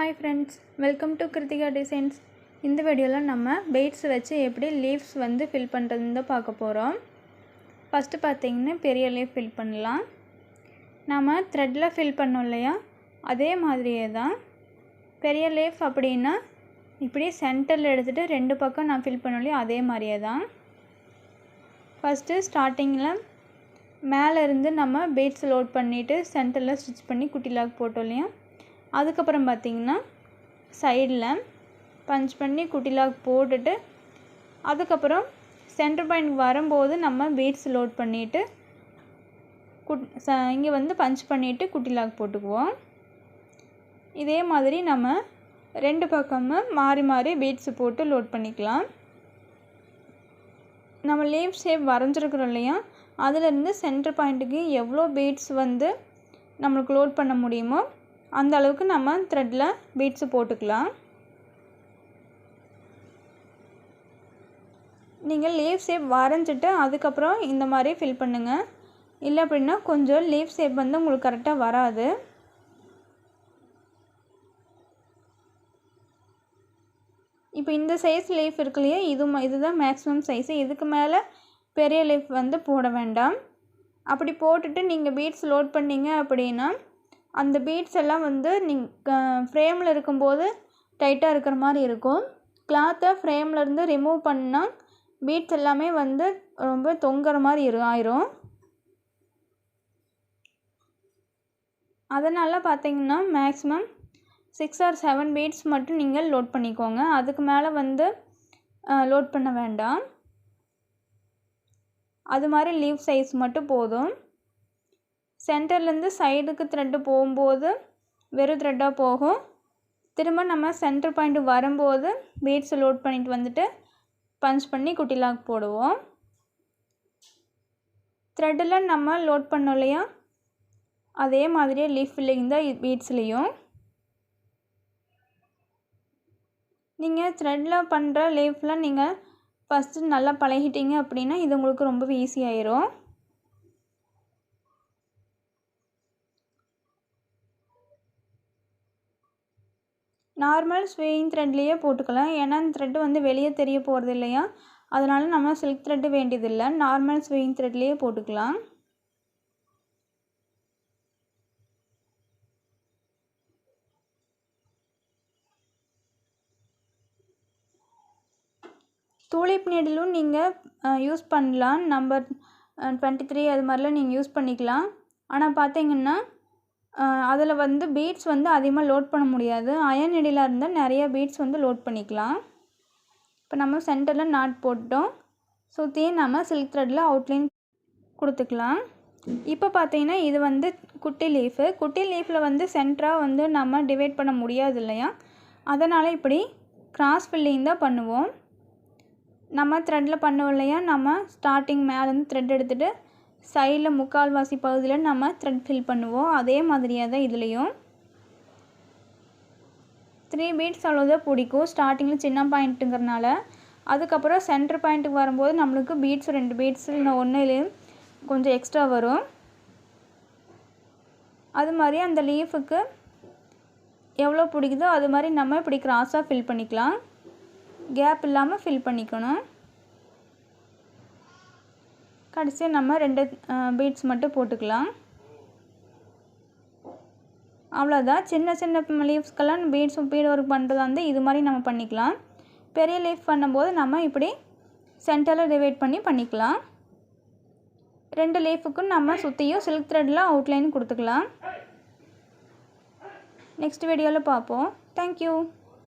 Hi friends, welcome to Kritika Designs. இந்த வீடியோல நம்ம beads வச்சு எப்படி leaves வந்து fill பண்றதுன்னு பார்க்க போறோம். ஃபர்ஸ்ட் பாத்தீங்கன்னா பெரிய leaf fill பண்ணலாம். நாம threadல fill பண்ணோம் இல்லையா? அதே மாதிரியே தான் பெரிய leaf அப்படினா இப்படி சென்டர்ல எடுத்துட்டு ரெண்டு பக்கம் நான் fill பண்ணோம் இல்லையா அதே மாதிரியே தான். ஃபர்ஸ்ட் ஸ்டார்டிங்ல மேலே இருந்து நம்ம beads லோட் பண்ணிட்டு சென்டர்ல ஸ்டிட்ச் பண்ணி குட்டி லாக் போட்டோம் இல்லையா? அதுக்கு அப்புறம் பாத்தீங்கன்னா சைடுல பஞ்ச் பண்ணி குட்டி லாக் போட்டுட்டு அதுக்கு அப்புறம் சென்டர் பாயிண்ட் வரும்போது நம்ம beads லோட் பண்ணிட்டு இங்க வந்து பஞ்ச் பண்ணிட்டு குட்டி லாக் போட்டுக்குவோம். இதே மாதிரி நம்ம ரெண்டு பக்கமும் மாறி மாறி beads போட்டு லோட் பண்ணிக்கலாம். நம்ம லீஃப் ஷேப் வரைஞ்சிருக்கிறோம் இல்லையா அதில இருந்து சென்டர் பாயிண்ட்க்கு எவ்வளவு beads வந்து நமக்கு லோட் பண்ண முடியுமோ அந்த அளவுக்கு நம்ம threadல beads போட்டுக்கலாம். நீங்க லீஃப் ஷேப் வரைஞ்சிட்டு அதுக்கு அப்புறம் இந்த மாதிரி fill பண்ணுங்க. இல்ல அப்படினா கொஞ்சம் லீஃப் ஷேப் வந்து உங்களுக்கு கரெக்ட்டா வராது. இப்போ இந்த சைஸ் லீஃப் இருக்குலையே இதுதான் மேக்ஸिमम சைஸ். இதுக்கு மேல பெரிய லீஃப் வந்து போட வேண்டாம். அப்படி போட்டுட்டு நீங்க beads லோட் பண்ணீங்க அப்படினா அந்த beads எல்லாம் வந்து நீங்க ஃப்ரேம்ல இருக்கும்போது டைட்டா இருக்கிற மாதிரி இருக்கும். கிளாத்தை ஃப்ரேம்ல இருந்து ரிமூவ் பண்ணா beads எல்லாமே வந்து ரொம்ப தொங்கற மாதிரி ஆயிரும். அதனால பாத்தீங்கன்னா மேக்ஸिमम 6 or 7 beads மட்டும் நீங்க லோட் பண்ணிக்கோங்க. அதுக்கு மேல வந்து லோட் பண்ண வேண்டாம். அது மாதிரி லீஃப் சைஸ் மட்டும் போதும். சென்டர்ல இருந்து சைடுக்கு thread போயும்போது வெறும் thread போகும். திரும்ப நம்ம சென்டர் பாயிண்ட் வரும்போது beads லோட் பண்ணிட்டு வந்துட்டு பஞ்ச் பண்ணி குட்டி லாக் போடுவோம். threadல நம்ம லோட் பண்ணோம் இல்லையா அதே மாதிரியே லீஃப் ஃபில்லிங் தான் beadsலயும். நீங்க threadல பண்ற லீஃப்ல நீங்க ஃபர்ஸ்ட் நல்லா பழகிட்டீங்க அப்படினா இது உங்களுக்கு ரொம்ப ஈஸி ஆயிரும். நார்மல் ஸ்விங் threadலயே போட்டுக்கலாம். ஏனா thread வந்து வெளிய தெரிய போறது இல்லையா அதனால நம்ம silk thread வேண்டியது இல்ல. நார்மல் ஸ்விங் threadலயே போட்டுக்கலாம். tulip needle நீங்க யூஸ் பண்ணலாம். நம்பர் 23 அது மாதிரிலாம் நீங்க யூஸ் பண்ணிக்கலாம். ஆனா பாத்தீங்கன்னா அதுல வந்து beads வந்து அதிகமா லோட் பண்ண முடியாது. அயன் நீடிலா இருந்தா நிறைய beads வந்து லோட் பண்ணிக்கலாம். இப்போ நம்ம சென்டர்ல நாட் போட்டோம். சுத்தி நம்ம silk threadல அவுட்லைன் கொடுத்துக்கலாம். இப்போ பாத்தீங்கன்னா இது வந்து குட்டி லீஃப். குட்டி லீஃப்ல வந்து சென்டரா வந்து நம்ம டிவைட் பண்ண முடியாது இல்லையா அதனால இப்படி கிராஸ் ஃபில்லிங் தான் பண்ணுவோம். நம்ம threadல பண்ணுவோம் இல்லையா நம்ம ஸ்டார்டிங் மேல இருந்து thread எடுத்துட்டு சைடுல முக்கால்வாசி பகுதியில நம்ம thread fill பண்ணுவோம். அதே மாதிரியே தான் இதுலயும் 3 beads அவ்வளவுதான் பிடிக்கும். ஸ்டார்டிங்ல சின்ன பாயிண்ட்ங்கறனால அதுக்கு அப்புறம் சென்டர் பாயிண்ட்க்கு வரும்போது நமக்கு beads 2 beads இல்ல ஒண்ணுல கொஞ்சம் எக்ஸ்ட்ரா வரும். அது மாதிரி அந்த லீஃப்க்கு எவ்வளவு பிடிக்குதோ அது மாதிரி நம்ம இப்படி கிராஸா fill பண்ணிக்கலாம். கேப் இல்லாம fill பண்ணிக்கணும். கடைசியா நம்ம 2 beads மட்டும் போட்டுக்கலாம். அவ்வளவுதான். சின்ன சின்ன லீவ்ஸ்க்கெல்லாம் beads bead work பண்றதா இருந்தா இது மாதிரி நம்ம பண்ணிக்கலாம். பெரிய லீஃப் பண்ணும்போது நம்ம இப்படி சென்டர்ல டிவைட் பண்ணி பண்ணிக்கலாம். ரெண்டு லீஃப்க்கு நம்ம சுத்தியும் silk threadல அவுட்லைன் கொடுத்துக்கலாம். நெக்ஸ்ட் வீடியோல பாப்போம். Thank you.